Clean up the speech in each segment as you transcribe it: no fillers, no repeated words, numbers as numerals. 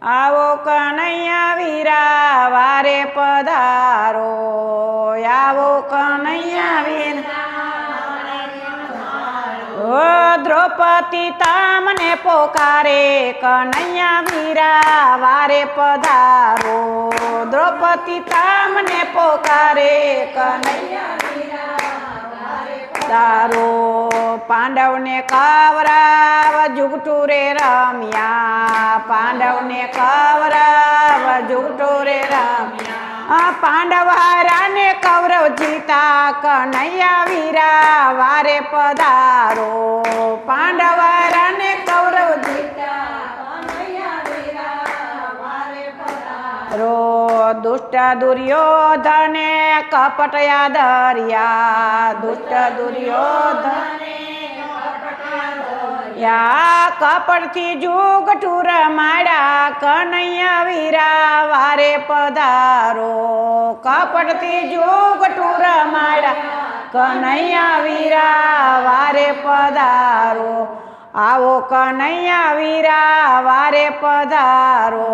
આવો કનૈયા વીરા વારે પધારો, આવો કનૈયા વીરા ઓ દ્રૌપદી તમને પોકારે, કનૈયા વીરા વારે પધારો, દ્રૌપદી તમને પોકારે, કનૈયા તારો પાંડવને કવરાવ જુગટું રે રમ્યા, પાંડવને કવરાવ જુગટું રે રમ્યા, પાંડવ હારાને કૌરવ જીતા, કનૈયા વીરા વારે પધારો, પાંડવ હારાને કૌરવ જીતા, કનૈયા વીરા વારે પધારો, દુષ્ટ દુર્યોધને કપટ યાદર્યા, દુષ્ટ દુર્યોધને યા કપટથી જુગટું રમાડ્યા, કનૈયા વીરા વારે પધારો, કપટથી જુગટું રમાડ્યા, કનૈયા વીરા વારે પધારો, આવો કનૈયા વીરા વારે પધારો,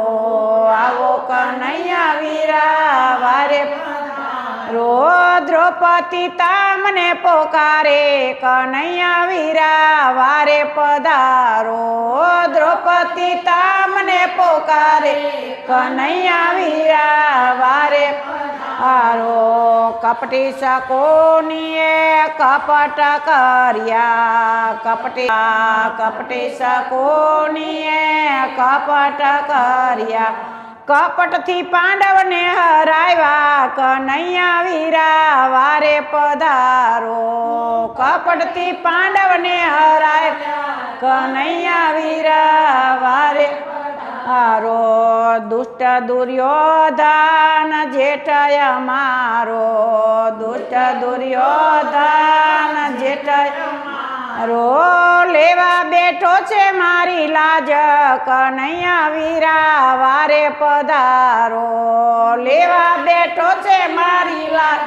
આવો કનૈયા વીરા વારે પધારો, દ્રૌપદી તમને પોકારે, કનૈયા વીરા વારે પધારો, દ્રૌપદી તમને પોકારે, કનૈયા વીરા વારે પધારો, કપટી શકોનીએ કપટ કર્યા, કપટી શકોનીએ કપટ કર્યા, કપટથી પાંડવને હરાવ્યા, કનૈયા વીરા વારે પધારો, કપટથી પાંડવને હરાવ્યા, કનૈયા વીરા વારે પધારો, દુષ્ટ દુર્યોધન જેઠ અમારો, દુષ્ટ દુર્યોધન જેઠ લેવા બેઠો છે મારી લાજ, કનૈયા વીરા વારે પધારો, લેવા બેઠો છે મારી લાજ,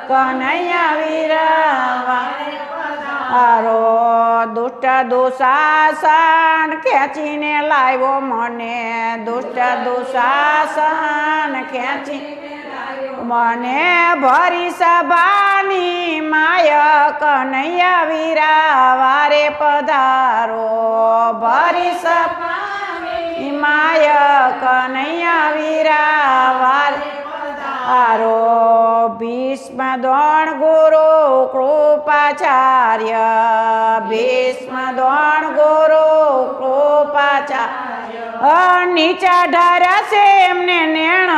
કનૈયા વીરા વારે પધારો, દુષ્ટ દુશાસન ખેંચીને લાવ્યો મને, દુષ્ટ દુશાસન ખેંચી મને ભરી સભાની માય, કનૈયા વીરા વારે પધારો, ભરી સભાની માય, કનૈયા વીરા વારે પધારો, ભીષ્મ દ્રોણ ગુરુ કૃપાચાર્ય, ભીષ્મ દ્રોણ ગુરુ કૃપાચાર્ય, નીચા ઢારશે એમને નેણ,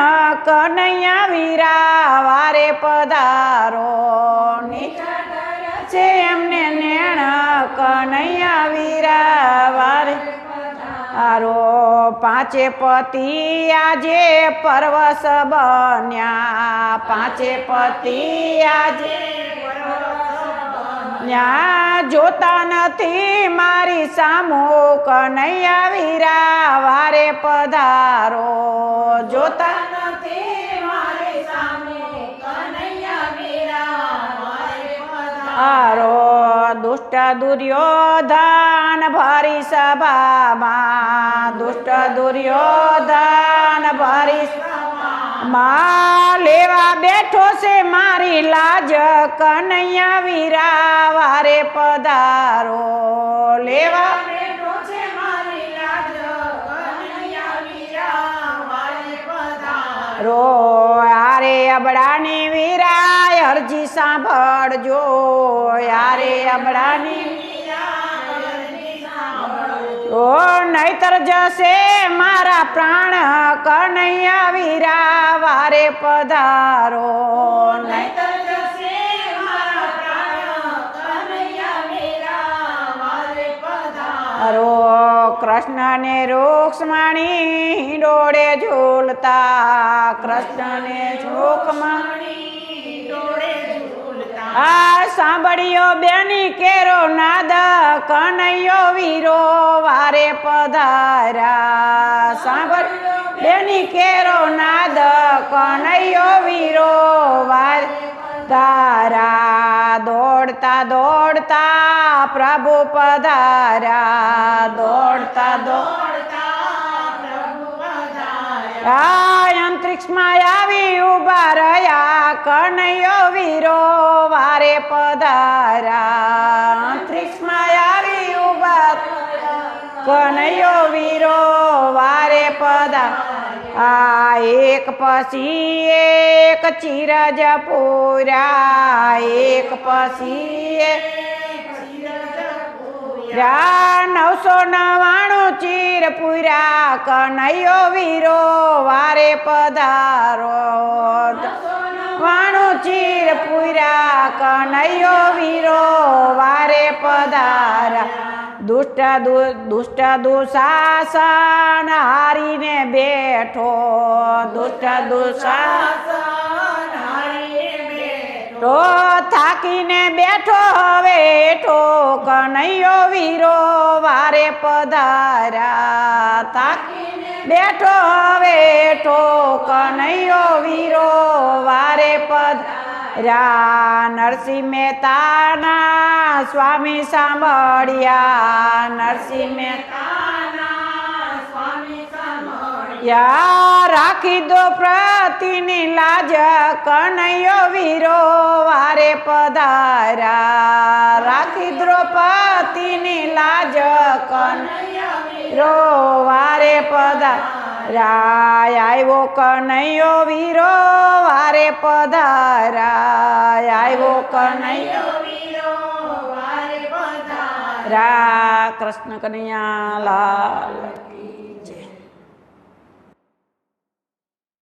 કનૈયા વીરા વારે પધારો, નીચા ઢારશે એમને નેણ, કનૈયા વીરા વારે પધારો, પાંચે પતિ આજે પરવશ બન્યા, પાંચે પતિ આજે જોતા નથી મારી સામો, કનૈયા વીરા વારે પધારો, જોતા નથી મારી સામો, કનૈયા વીરા વારે પધારો, દુષ્ટ દુર્યોધન ભરી સભામાં, દુષ્ટ દુર્યોધન ભરી માં લેવા બેઠો છે મારી લાજ, કનૈયા વીરા વારે પધારો, લેવા બેઠો છે મારી લાજ, કનૈયા વીરા વારે પધારો, આરે અબડાની વીરા અરજી સાંભળજો, આરે અબડાની નહીતર જશે મારા પ્રાણ, કનૈયા વીરા વારે પધારો, નહીતર જશે મારા પ્રાણ, કનૈયા વીરા વારે પધારો, કૃષ્ણને રૂક્ષ્મણી ડોળે ઝૂલતા, કૃષ્ણને રૂક્ષ્મણી ડોળે ઝૂલતા, આ સાંભળ્યો બેની કેરો નાદ, કનૈયો વીરો વારે પધાર્યા, સાંભળ્યો બેની કેરો નાદ, કનૈયો વીરો વારે પધાર્યા, દોડતા દોડતા પ્રભુ પધાર્યા, દોડતા દોડતા પ્રભુ અંતરિક્ષમાં આવી ઉભા રહ્યા કનૈયો વીરો વારે પધાર્યા અંતરિક્ષમાં આવી ઉભા કનૈયો વીરો વારે પધાર્યા એક પછી એક ચીરજ પૂર્યા એક પછી એક 999 ચીર પૂર્યા કનૈયો વીરો વારે પધારો 999 ચીર પૂર્યા કનૈયો વીરો વારે પધાર્યા દુષ્ટ દુશાસન હારીને બેઠો દુષ્ટ દુશાસન તો થાકીને બેઠો હવે હેઠો કનૈયો વીરો વારે પધાર્યા થાકીને બેઠો હવે હેઠો કનૈયો વીરો વારે પધાર્યા નરસિંહ મહેતાના સ્વામી સાંભળ્યા નરસિંહ મહેતાના સ્વામી સાંભળ્યા રાખી દો પ્રતિની લાજ કનૈયો વીરો વારે પધાર્યા રાખી દ્રૌપદીની લાજ કનૈયો વીરો વારે પધાર્યા આવ્યો કનૈયો વીરો વારે પધાર્યા આવ્યો કનૈયો વીરો વારે પધાર્યા કૃષ્ણ કનૈયા લાલ